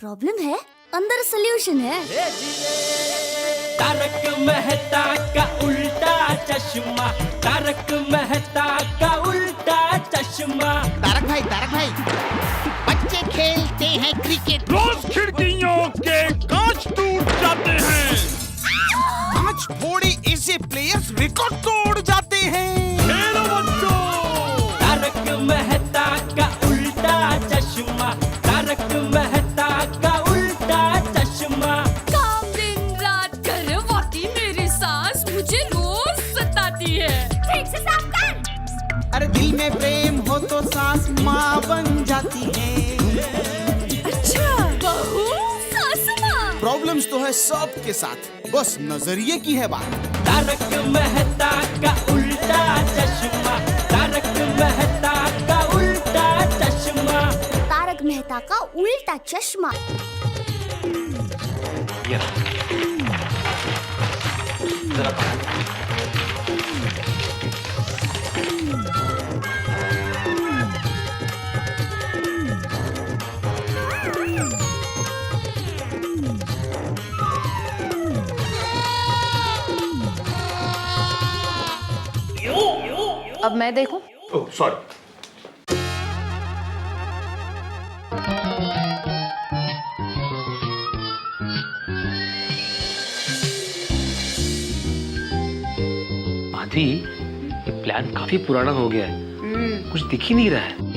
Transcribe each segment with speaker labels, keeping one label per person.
Speaker 1: Problem है, अंदर solution है।
Speaker 2: तारक मेहता का उल्टा चश्मा, तारक मेहता का उल्टा चश्मा।
Speaker 3: तारक भाई, बच्चे खेलते हैं क्रिकेट,
Speaker 4: रोज खिड़कियों के कांच टूट जाते हैं,
Speaker 3: आज थोड़े ऐसे प्लेयर्स रिकॉर्ड तोड़ जाते हैं।
Speaker 4: खेलो बच्चों।
Speaker 2: तारक मेहता का उल्टा चश्मा, तारक मेहता का उल्टा चश्मा।
Speaker 5: काम दिन रात करवाती मेरी सास मुझे रोज सताती है। ठीक से साफ कर।
Speaker 3: अरे दिल में प्रेम हो तो सास माँ बन जाती है।
Speaker 5: अच्छा, बहू सास माँ।
Speaker 3: प्रॉब्लम्स तो है सबके साथ, बस नजरिए की है बात।
Speaker 2: तारक मेहता का उल्टा चश्मा, तारक मेहता का उल्टा चश्मा।
Speaker 1: तारक मेहता का उल्टा चश्मा।
Speaker 5: अब मैं देखूं?
Speaker 4: Oh sorry.
Speaker 6: आदि, ये प्लान काफी पुराना हो गया है, कुछ दिख ही नहीं रहा है।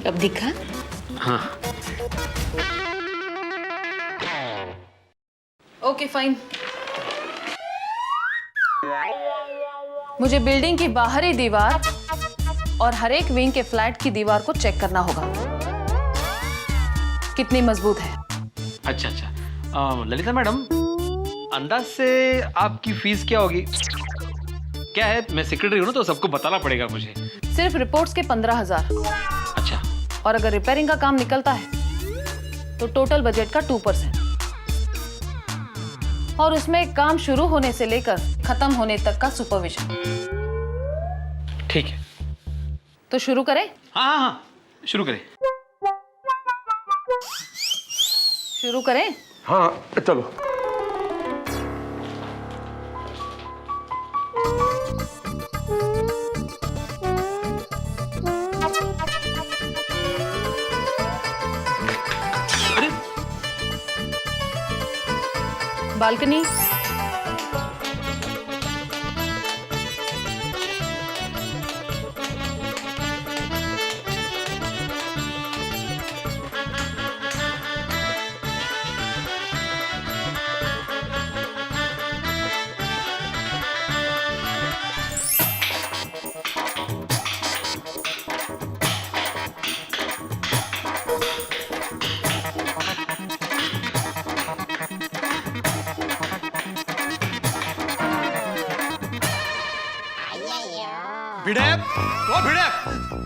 Speaker 5: अब दिखा?
Speaker 6: हाँ,
Speaker 5: ओके फाइन। मुझे बिल्डिंग की बाहरी दीवार और हर एक विंग के फ्लैट की दीवार को चेक करना होगा, कितनी मजबूत है।
Speaker 6: अच्छा अच्छा। ललिता मैडम, अंदाज से आपकी फीस क्या होगी? क्या है, मैं सेक्रेटरी हूँ ना, तो सबको बताना पड़ेगा मुझे।
Speaker 5: सिर्फ रिपोर्ट्स के 15,000,
Speaker 6: अच्छा,
Speaker 5: और अगर रिपेयरिंग का काम निकलता है तो टोटल बजट का 2%, और उसमें काम शुरू होने से लेकर खत्म होने तक का सुपरविजन।
Speaker 6: ठीक है।
Speaker 5: तो शुरू करें?
Speaker 6: हाँ हाँ हाँ, शुरू करें।
Speaker 5: शुरू करें?
Speaker 4: हाँ चलो।
Speaker 5: बालकनी,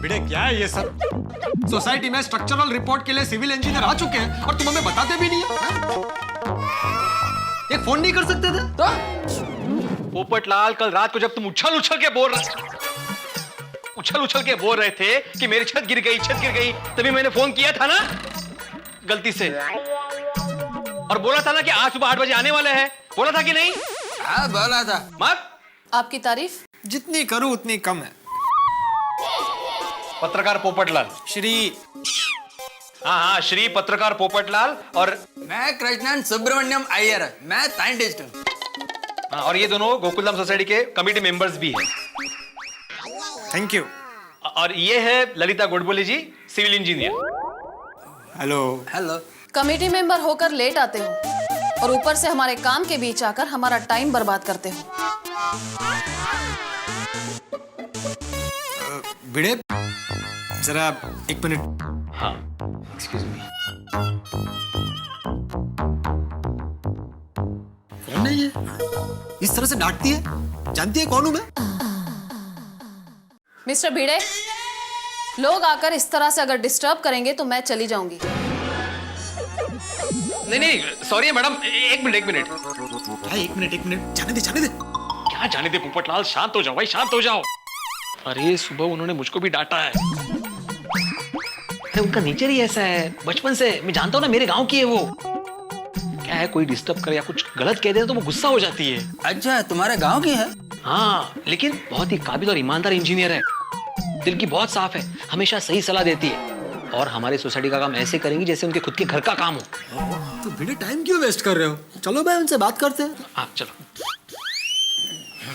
Speaker 7: भिड़े क्या है ये सब? सोसाइटी में स्ट्रक्चरल रिपोर्ट के लिए सिविल इंजीनियर आ चुके हैं और तुम हमें बताते भी नहीं है? एक फोन नहीं कर सकते थे? तो
Speaker 6: पोपटलाल, कल रात को जब तुम उछल उछल के बोल रहे थे कि मेरी छत गिर गई, तभी मैंने फोन किया था ना गलती से, और बोला था ना कि आज सुबह 8 बजे आने वाले हैं। बोला था कि नहीं?
Speaker 7: हाँ बोला था।
Speaker 6: मत।
Speaker 5: आपकी तारीफ
Speaker 7: जितनी करूं उतनी कम है।
Speaker 6: पत्रकार पोपटलाल।
Speaker 7: श्री।
Speaker 6: हाँ, श्री पत्रकार पोपटलाल। और
Speaker 7: मैं कृष्णन सुब्रमण्यम अय्यर, मैं साइंटिस्ट हूँ।
Speaker 6: हाँ, और ये दोनों गोकुलधाम सोसाइटी के कमिटी मेंबर्स भी हैं।
Speaker 7: Thank you.
Speaker 6: और ये है Lalita Godbole ji, civil engineer.
Speaker 7: Hello.
Speaker 5: Committee member होकर लेट आते हो और ऊपर से हमारे काम के बीच आकर हमारा टाइम बर्बाद करते हो।
Speaker 7: भिड़े, जरा एक मिनट।
Speaker 6: हाँ, एक्सक्यूज मी।
Speaker 7: कौन है ये? इस तरह से डांटती है? जानती है कौन हूं मैं?
Speaker 5: मिस्टर भिड़े, लोग आकर इस तरह से अगर डिस्टर्ब करेंगे तो मैं चली जाऊंगी।
Speaker 6: नहीं सॉरी मैडम, एक मिनट
Speaker 7: भाई एक मिनट जाने दे
Speaker 6: क्या जाने दे पोपटलाल, शांत हो जाओ भाई, शांत हो जाओ। अरे सुबह उन्होंने मुझको भी डांटा है। उनका नेचर ही ऐसा है बचपन से, मैं जानता हूँ ना, मेरे गांव की है वो। क्या है, कोई डिस्टर्ब करे या कुछ गलत कह दे तो वो गुस्सा हो जाती है।
Speaker 8: अच्छा, तुम्हारे गांव की है?
Speaker 6: हाँ, लेकिन बहुत ही काबिल और ईमानदार इंजीनियर है, दिल की बहुत साफ है, हमेशा सही सलाह देती है और हमारी सोसाइटी का काम ऐसे करेंगी जैसे उनके खुद के घर का काम हो।
Speaker 7: तो बेटे टाइम क्यों वेस्ट कर रहे हो? चलो भाई उनसे बात करते हैं।
Speaker 6: हाँ चलो।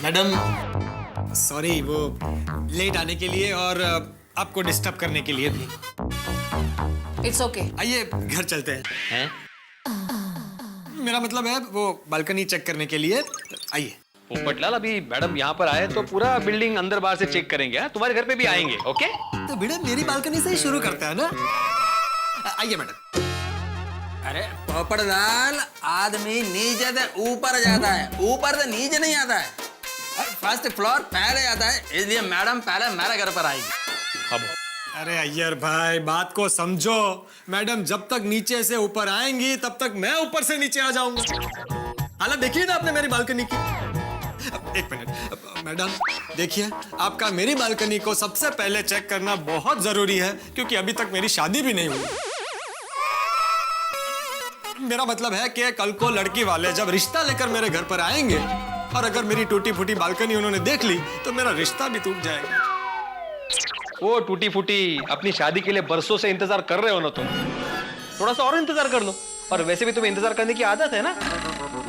Speaker 7: मैडम सॉरी वो लेट आने के लिए और आपको डिस्टर्ब करने के लिए भी।
Speaker 5: It's okay.
Speaker 7: आइए घर चलते हैं। मेरा मतलब है वो बालकनी चेक करने के लिए। आइए।
Speaker 6: पोपटलाल, अभी मैडम यहाँ पर आए तो पूरा बिल्डिंग अंदर बाहर से चेक करेंगे। हाँ? तुम्हारे घर पे भी आएंगे। ओके?
Speaker 7: तो बेटा मेरी बालकनी से ही शुरू करते हैं ना। आइए मैडम।
Speaker 8: अरे पोपटलाल, आदमी नीचे से ऊपर जाता है, ऊपर से नीचे नहीं आता है। फर्स्ट फ्लोर पहले आता है, इसलिए मैडम पहले मेरे घर पर आएगी।
Speaker 6: अब
Speaker 7: अरे अय्यर भाई बात को समझो। मैडम जब तक नीचे से ऊपर आएंगी तब तक मैं ऊपर से नीचे आ जाऊंगा। हालांकि देखिए ना आपने मेरी बालकनी की। एक मिनट मैडम, देखिए आपका मेरी बालकनी को सबसे पहले चेक करना बहुत जरूरी है, क्योंकि अभी तक मेरी शादी भी नहीं हुई। मेरा मतलब है कि कल को लड़की वाले जब रिश्ता लेकर मेरे घर पर आएंगे और अगर मेरी टूटी फूटी बालकनी उन्होंने देख ली तो मेरा रिश्ता भी टूट जाएगा।
Speaker 6: वो टूटी फूटी अपनी शादी के लिए बरसों से इंतजार कर रहे हो ना तुम, थोड़ा सा और इंतजार कर लो। और वैसे भी तुम्हें इंतजार करने की आदत है ना।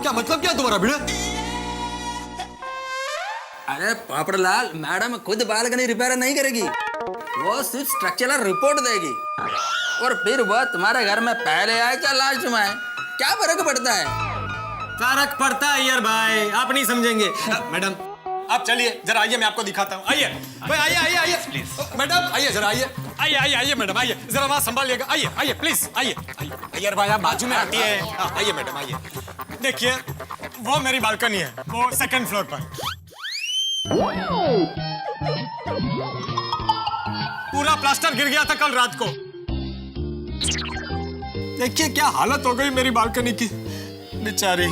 Speaker 7: क्या मतलब क्या तुम्हारा भिड़ा?
Speaker 8: अरे पोपटलाल, मैडम खुद बालकनी रिपेयर नहीं करेगी, वो सिर्फ स्ट्रक्चरल रिपोर्ट देगी और फिर वो तुम्हारे घर में पहले आए क्या लास्ट में आए, क्या फर्क पड़ता है?
Speaker 7: फर्क पड़ता है यार भाई, आप नहीं समझेंगे। मैडम आप चलिए जरा, आइए मैं आपको दिखाता हूँ। आइए भाई, आइए
Speaker 6: प्लीज।
Speaker 7: मैडम आइए जरा, आइए मैडम, आइए जरा वहाँ संभालिएगा। आइए प्लीज, आइए यार भाई आप बाजू में हटिए। आइए मैडम आइए। देखिए वो मेरी बालकनी है, वो सेकंड फ्लोर पर। पूरा प्लास्टर गिर गया था कल रात को। देखिए क्या हालत हो गई मेरी बालकनी की, बेचारी।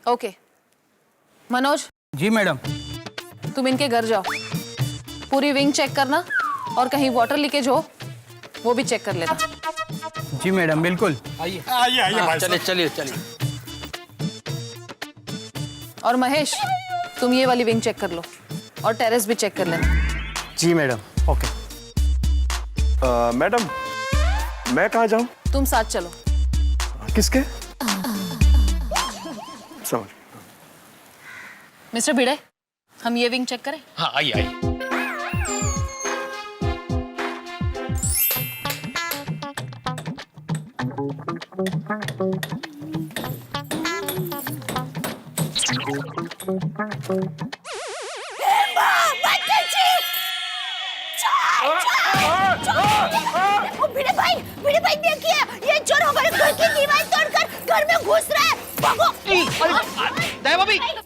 Speaker 5: ओके मनोज।
Speaker 8: जी मैडम।
Speaker 5: तुम इनके घर जाओ, पूरी विंग चेक करना और कहीं वाटर लीकेज हो वो भी चेक कर लेना।
Speaker 8: जी मैडम बिल्कुल।
Speaker 7: आइए भाई साहब।
Speaker 8: चलिए।
Speaker 5: और महेश, तुम ये वाली विंग चेक कर लो और टेरेस भी चेक कर लेना।
Speaker 4: जी मैडम। ओके। मैडम मैं कहाँ जाऊँ?
Speaker 5: तुम साथ चलो।
Speaker 4: किसके? समझ।
Speaker 5: मिस्टर भिड़े, हम ये विंग चेक करें?
Speaker 6: हाँ आइए।
Speaker 1: भिड़े भाई देखिए, ये चोर हमारे घर की दीवार तोड़कर घर में घुस रहा है। भागो।
Speaker 6: दया भाभी,
Speaker 4: मैं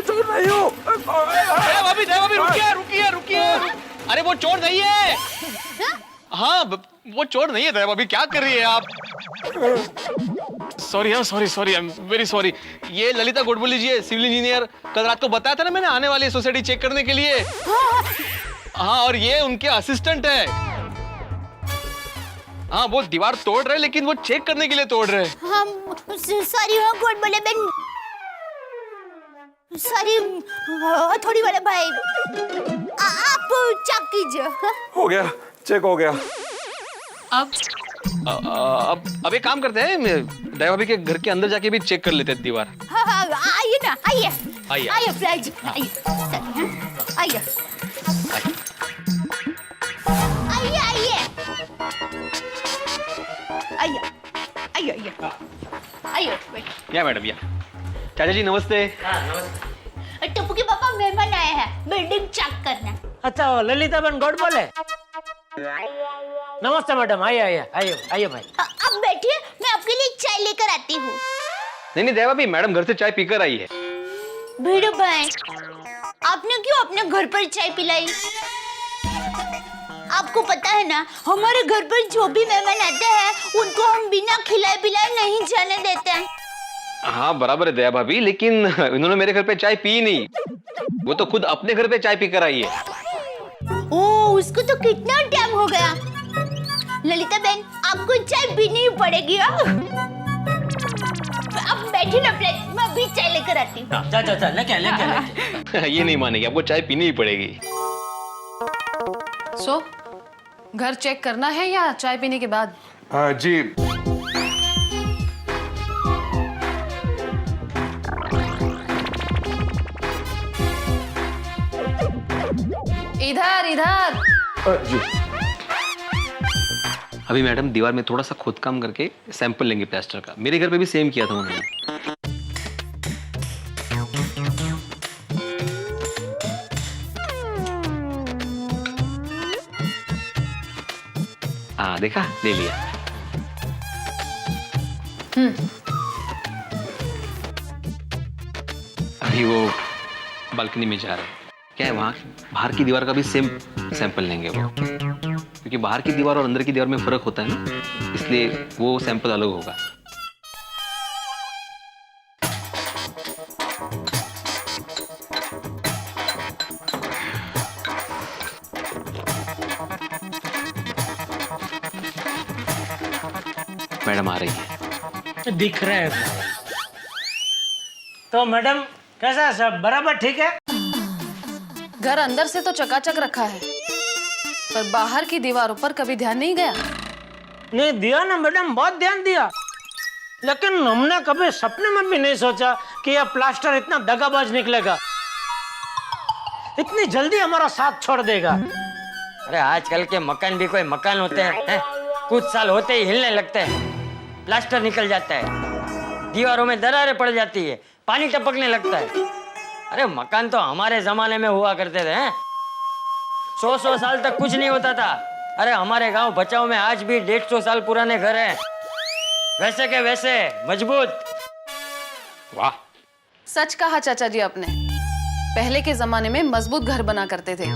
Speaker 4: चोर नहीं हूँ।
Speaker 6: दया भाभी रुकिए। अरे वो चोर नहीं है। हाँ वो चोर नहीं है दया भाभी, क्या कर रही है आप? Sorry, I am very sorry. ये ललिता गोडबोली जी है, सिविल इंजीनियर। कल रात को बताया था ना मैंने, आने वाली सोसाइटी चेक करने के लिए। हाँ, और ये उनके असिस्टेंट है। हाँ वो दीवार तोड़ रहे, लेकिन वो चेक करने के लिए तोड़ रहे।
Speaker 1: हम सॉरी गोडबोले बहन, सॉरी थोड़ी वाले भाई, आप चेक कीजिए।
Speaker 4: हो गया, चेक हो गया।
Speaker 6: अब एक काम करते हैं, दया भाभी के घर के अंदर जाके भी चेक कर लेते हैं दीवार।
Speaker 1: आइए ना, आइए फ्रेंड्स, आइए।
Speaker 6: या मैडम या। चाचा जी नमस्ते।
Speaker 1: टप्पू के पापा मेहमान आए हैं, बिल्डिंग चेक करना।
Speaker 9: अच्छा ललिता बहन गॉड बोले। नमस्ते मैडम, आइए भाई।
Speaker 1: अब बैठिए, मैं आपके लिए चाय लेकर आती हूँ।
Speaker 6: नहीं दया भाभी, मैडम घर से चाय पीकर आई है।
Speaker 1: भिड़ो भाई, आपने क्यों अपने घर पर चाय पिलाई? आपको पता है ना, हमारे घर पर जो भी मेहमान आते हैं उनको हम बिना खिलाए पिलाए नहीं जाने देते हैं।
Speaker 6: हाँ बराबर है दया भाभी, लेकिन इन्होंने मेरे घर पे चाय पी नहीं, वो तो खुद अपने घर पे चाय पी कर आई है।
Speaker 1: ओ, उसको तो कितना टाइम हो गया। ललिता बहन, आपको चाय पीनी ही पड़ेगी। अब बैठिए ना प्लीज, मैं अभी चाय लेकर आती हूँ।
Speaker 9: जा लेके
Speaker 6: ये नहीं मानेगी, आपको चाय पीनी ही पड़ेगी।
Speaker 5: सो घर चेक करना है या चाय पीने के बाद?
Speaker 4: जी
Speaker 5: इधर इधर।
Speaker 4: जी
Speaker 6: अभी मैडम दीवार में थोड़ा सा खोदकाम करके सैंपल लेंगे प्लास्टर का। मेरे घर पे भी सेम किया था उन्होंने। हाँ देखा, ले लिया। अभी वो बालकनी में जा रहे हैं। क्या है, वहाँ बाहर की दीवार का भी सेम सैंपल लेंगे वो, क्योंकि बाहर की दीवार और अंदर की दीवार में फर्क होता है ना, इसलिए वो सैंपल अलग होगा। मैडम आ रही है।
Speaker 9: दिख रहा है तो मैडम कैसा है, सब बराबर ठीक है?
Speaker 5: घर अंदर से तो चकाचक रखा है, पर बाहर की दीवारों पर कभी ध्यान नहीं गया।
Speaker 9: नहीं दिया ना मैडम, बहुत ध्यान दिया, लेकिन हमने कभी सपने में भी नहीं सोचा कि यह प्लास्टर इतना दगाबाज निकलेगा, इतनी जल्दी हमारा साथ छोड़ देगा।
Speaker 10: अरे आजकल के मकान भी कोई मकान होते हैं? कुछ साल होते ही हिलने लगते हैं, प्लास्टर निकल जाता है, दीवारों में दरारें पड़ जाती है, पानी टपकने लगता है। अरे मकान तो हमारे जमाने में हुआ करते थे, 100 साल तक कुछ नहीं होता था। अरे हमारे गांव बचाव में आज भी 150 साल पुराने घर हैं, वैसे के वैसे मजबूत।
Speaker 6: वाह,
Speaker 5: सच कहा चाचा जी आपने। पहले के जमाने में मजबूत घर बना करते थे,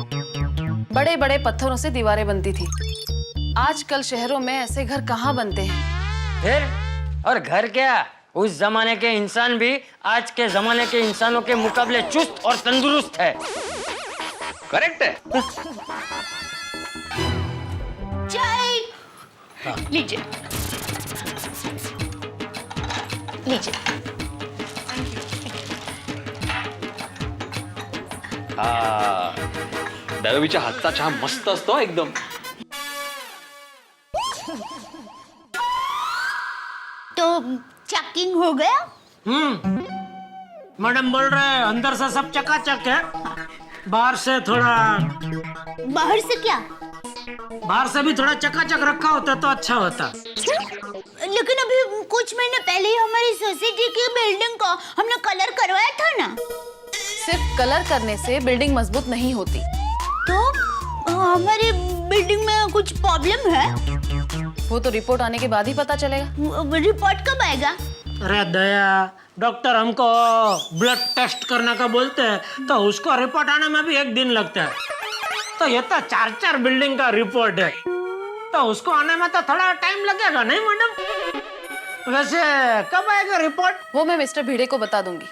Speaker 5: बड़े बड़े पत्थरों से दीवारें बनती थी। आजकल शहरों में ऐसे घर कहाँ बनते हैं?
Speaker 10: फिर और घर क्या, उस जमाने के इंसान भी आज के जमाने के इंसानों के मुकाबले चुस्त और तंदुरुस्त है।
Speaker 6: करेक्ट है।
Speaker 1: चाय लीजिए, लीजिए।
Speaker 6: दळवीच्या हातचा चहा मस्त असतो एकदम।
Speaker 1: तो चेकिंग हो गया?
Speaker 9: मैडम बोल रहे हैं अंदर से सब चकाचक है, बाहर से थोड़ा।
Speaker 1: बाहर से क्या?
Speaker 9: बाहर से भी थोड़ा चकाचक रखा होता तो अच्छा होता।
Speaker 1: लेकिन अभी कुछ महीने पहले ही हमारी सोसाइटी की बिल्डिंग को हमने कलर करवाया था ना।
Speaker 5: सिर्फ कलर करने से बिल्डिंग मजबूत नहीं होती।
Speaker 1: तो हमारी बिल्डिंग में कुछ प्रॉब्लम है?
Speaker 5: वो तो रिपोर्ट आने के बाद ही पता चलेगा।
Speaker 1: रिपोर्ट कब आएगा?
Speaker 9: अरे दया, डॉक्टर हमको ब्लड टेस्ट करने का बोलते हैं तो उसको रिपोर्ट आने में भी 1 दिन लगता है। तो ये तो 4 बिल्डिंग का रिपोर्ट है, तो उसको आने में तो थोड़ा टाइम लगेगा नहीं मैडम? वैसे कब आएगा रिपोर्ट?
Speaker 5: वो मैं मिस्टर भिड़े को बता दूंगी।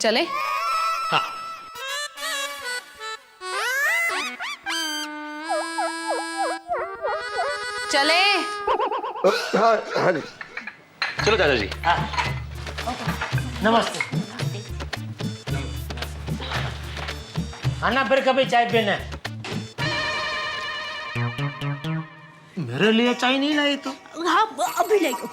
Speaker 5: चले?
Speaker 6: हाँ।
Speaker 5: चले?
Speaker 6: चलो दादा जी।
Speaker 9: नमस्ते। आना फिर कभी चाय पीने। मेरे लिए चाय नहीं लाई तो?
Speaker 1: हाँ अभी लाइए।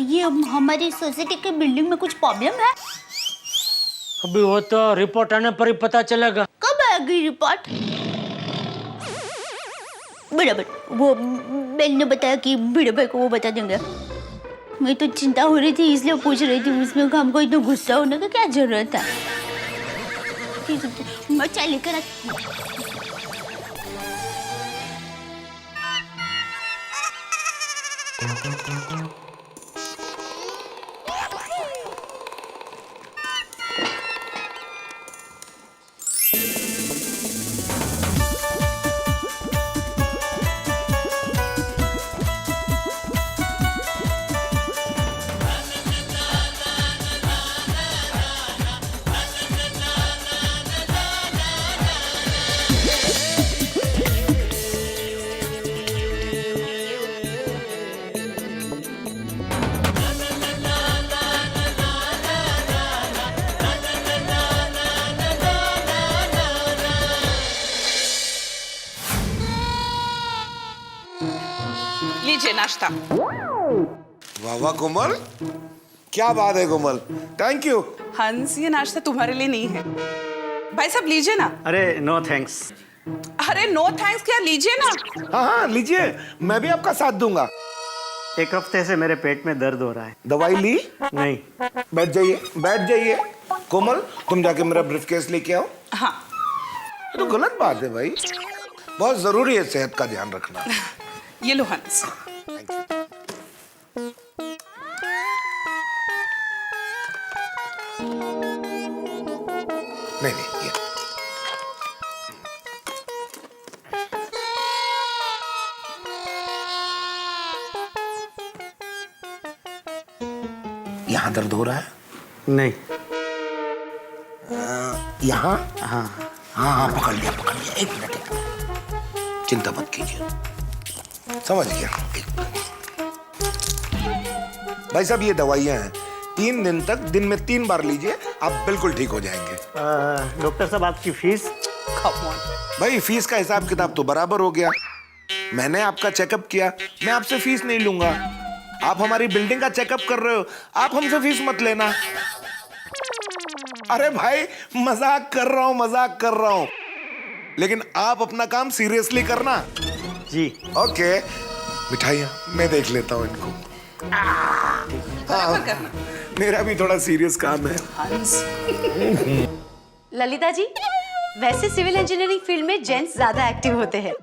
Speaker 1: ये हमारी सोसाइटी के बिल्डिंग में कुछ प्रॉब्लम है?
Speaker 9: अभी वो तो रिपोर्ट आने पर ही पता चलेगा।
Speaker 1: कब आएगी रिपोर्ट? बराबर, वो बेन ने बताया कि भिड़े भाई को वो बता देंगे। मैं तो चिंता हो रही थी इसलिए पूछ रही थी, उसमें हमको इतना गुस्सा होने का क्या जरूरत है? मैं चाय लेकर आती हूँ।
Speaker 11: लीजिए नाश्ता।
Speaker 3: वाह वाह कोमल, क्या बात है कोमल, थैंक यू।
Speaker 11: हंस, ये नाश्ता तुम्हारे लिए नहीं है। भाई साहब लीजिए ना।
Speaker 9: अरे नो थैंक्स।
Speaker 11: अरे नो थैंक्स क्या, लीजिए ना।
Speaker 3: हाँ हाँ लीजिए, मैं भी आपका साथ दूंगा।
Speaker 9: एक हफ्ते से मेरे पेट में दर्द हो रहा है।
Speaker 3: दवाई ली?
Speaker 9: नहीं।
Speaker 3: बैठ जाइए बैठ जाइए। कोमल तुम जाके मेरा ब्रीफकेस लेके आओ।
Speaker 11: हाँ।
Speaker 3: ये तो गलत बात है भाई, बहुत जरूरी है सेहत का ध्यान रखना।
Speaker 11: ये लो हंस।
Speaker 3: नहीं नहीं, ये यहाँ दर्द हो रहा है?
Speaker 9: नहीं।
Speaker 3: यहाँ?
Speaker 9: हाँ।
Speaker 3: हाँ हाँ पकड़ लिया एक मिनट, चिंता मत कीजिए, समझ गया। भाई साहब ये दवाइयाँ हैं, 3 दिन तक दिन में 3 बार लीजिए, आप बिल्कुल ठीक हो जाएंगे।
Speaker 9: डॉक्टर साहब आपकी फीस?
Speaker 3: भाई फीस का हिसाब किताब तो बराबर हो गया, मैंने आपका चेकअप किया, मैं आपसे फीस नहीं लूंगा। आप हमारी बिल्डिंग का चेकअप कर रहे हो, आप हमसे फीस मत लेना। अरे भाई मजाक कर रहा हूं, लेकिन आप अपना काम सीरियसली करना।
Speaker 9: जी।
Speaker 3: ओके, मिठाइयाँ मैं देख लेता हूँ इनको। हाँ, मेरा भी थोड़ा सीरियस काम है।
Speaker 1: ललिता जी, वैसे सिविल इंजीनियरिंग फील्ड में जेंट्स ज्यादा एक्टिव होते हैं,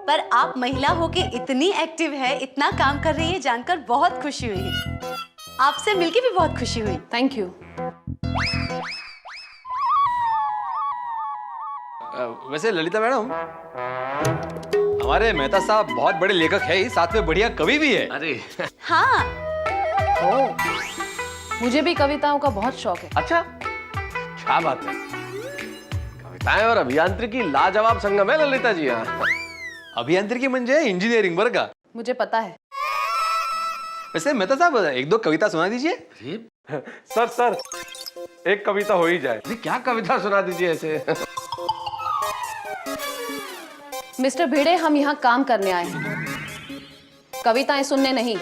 Speaker 1: पर आप महिला होके इतनी एक्टिव है, इतना काम कर रही है, जानकर बहुत खुशी हुई। आपसे मिलके भी बहुत खुशी हुई।
Speaker 5: Thank you.
Speaker 6: वैसे ललिता मैडम, हमारे मेहता साहब बहुत बड़े लेखक है ही, साथ में बढ़िया कवि भी है। अरे
Speaker 1: हाँ।
Speaker 5: मुझे भी कविताओं का बहुत शौक है।
Speaker 12: अच्छा, क्या बात है। कविताएं और अभियांत्रिकी लाजवाब संगम है ललिता जी। यहाँ
Speaker 6: अभियांत्रिकी म्हणजे इंजीनियरिंग बरं का?
Speaker 5: मुझे पता है।
Speaker 6: वैसे मेहता साहब 1-2 कविता सुना दीजिए।
Speaker 12: सर एक कविता हो ही जाए। क्या कविता सुना दीजिए ऐसे।
Speaker 5: मिस्टर भिड़े, हम यहाँ काम करने आए हैं, कविताएं सुनने नहीं।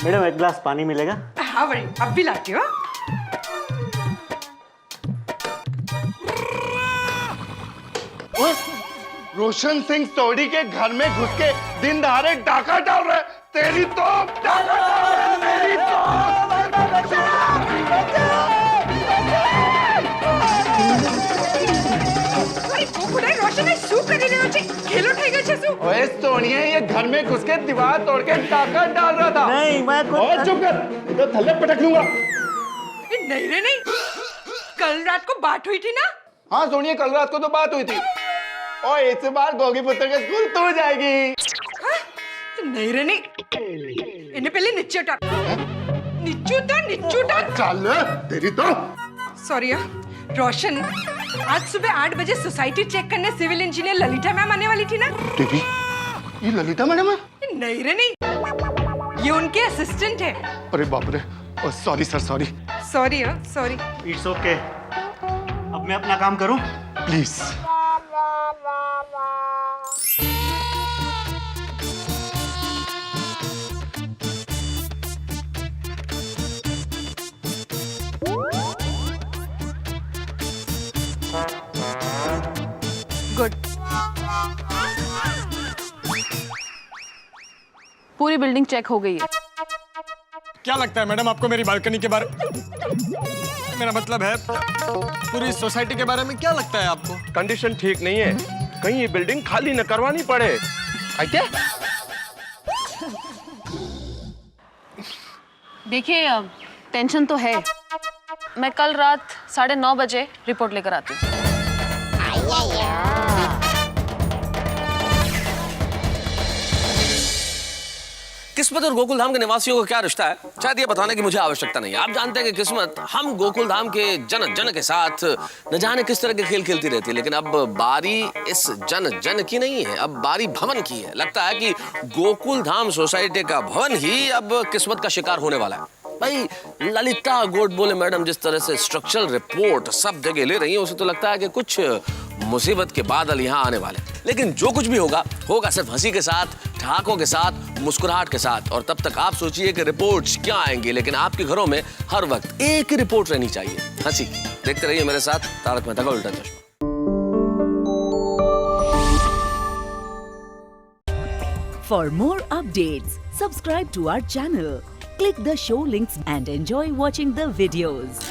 Speaker 9: मैडम एक गिलास पानी मिलेगा?
Speaker 11: हाँ बड़ी, अब भी लाती हो।
Speaker 4: रोशन सिंह सोडी के घर में घुस के दिन दहाड़े डाका डाल रहे, तेरी तो डाका डाल रहे, तेरी तो। ओए सोनिया, ये घर में घुस के दीवार तोड़ के डाका डाल रहा था।
Speaker 9: नहीं, मैं कुछ...
Speaker 4: और चुप कर, तो थल्ले पटक लूंगा।
Speaker 11: नहीं रे नहीं, कल रात को बात हुई थी ना।
Speaker 4: हाँ सोनिया, कल रात को तो बात हुई थी। और इस बार गोगी पुत्र के स्कूल तोड़ जाएगी।
Speaker 11: नहीं रे नहीं, इन्हें पहले नीचे उतार। नीचे उतार।
Speaker 4: चल तेरी तो।
Speaker 11: सॉरी रोशन, आज सुबह 8 बजे सोसाइटी चेक करने सिविल इंजीनियर ललिता मैम आने वाली थी ना।
Speaker 4: देवी, ये ललिता मैडम है?
Speaker 11: नहीं रे नहीं, ये उनके असिस्टेंट है।
Speaker 4: अरे बाप रे, sorry sir, sorry.
Speaker 11: Sorry.
Speaker 9: It's okay. अब मैं अपना काम करूं?
Speaker 4: प्लीज।
Speaker 11: गुड।
Speaker 5: पूरी बिल्डिंग चेक हो गई है।
Speaker 7: क्या लगता है मैडम आपको मेरी बालकनी के बारे? मेरा मतलब है पूरी सोसाइटी के बारे में क्या लगता है आपको?
Speaker 12: कंडीशन ठीक नहीं है, कहीं ये बिल्डिंग खाली न करवानी पड़े। क्या?
Speaker 5: देखिए टेंशन तो है। मैं कल रात 9:30 बजे रिपोर्ट लेकर आती हूँ।
Speaker 12: किस्मत और गोकुल धाम के निवासियों का क्या रिश्ता है, शायद ये बताने की मुझे आवश्यकता नहीं है। आप जानते हैं कि किस्मत हम गोकुल धाम के जन जन के साथ न जाने किस तरह के खेल खेलती रहती है, लेकिन अब बारी इस जन जन की नहीं है, अब बारी भवन की है। लगता है कि गोकुल धाम सोसाइटी का भवन ही अब किस्मत का शिकार होने वाला है। भाई ललिता गोडबोले मैडम जिस तरह से स्ट्रक्चरल रिपोर्ट सब जगह ले रही है, उसे तो लगता है कि कुछ मुसीबत के बादल यहाँ आने वाले। लेकिन जो कुछ भी होगा होगा सिर्फ हंसी के साथ, ठहाकों के साथ, मुस्कुराहट के साथ। और तब तक आप सोचिए कि रिपोर्ट्स क्या आएंगी, लेकिन आपके घरों में हर वक्त एक ही रिपोर्ट रहनी चाहिए, हंसी। देखते रहिए मेरे साथ तारक मेहता का उल्टा चश्मा।
Speaker 13: For more updates, subscribe to our channel, click the show links and enjoy watching the videos.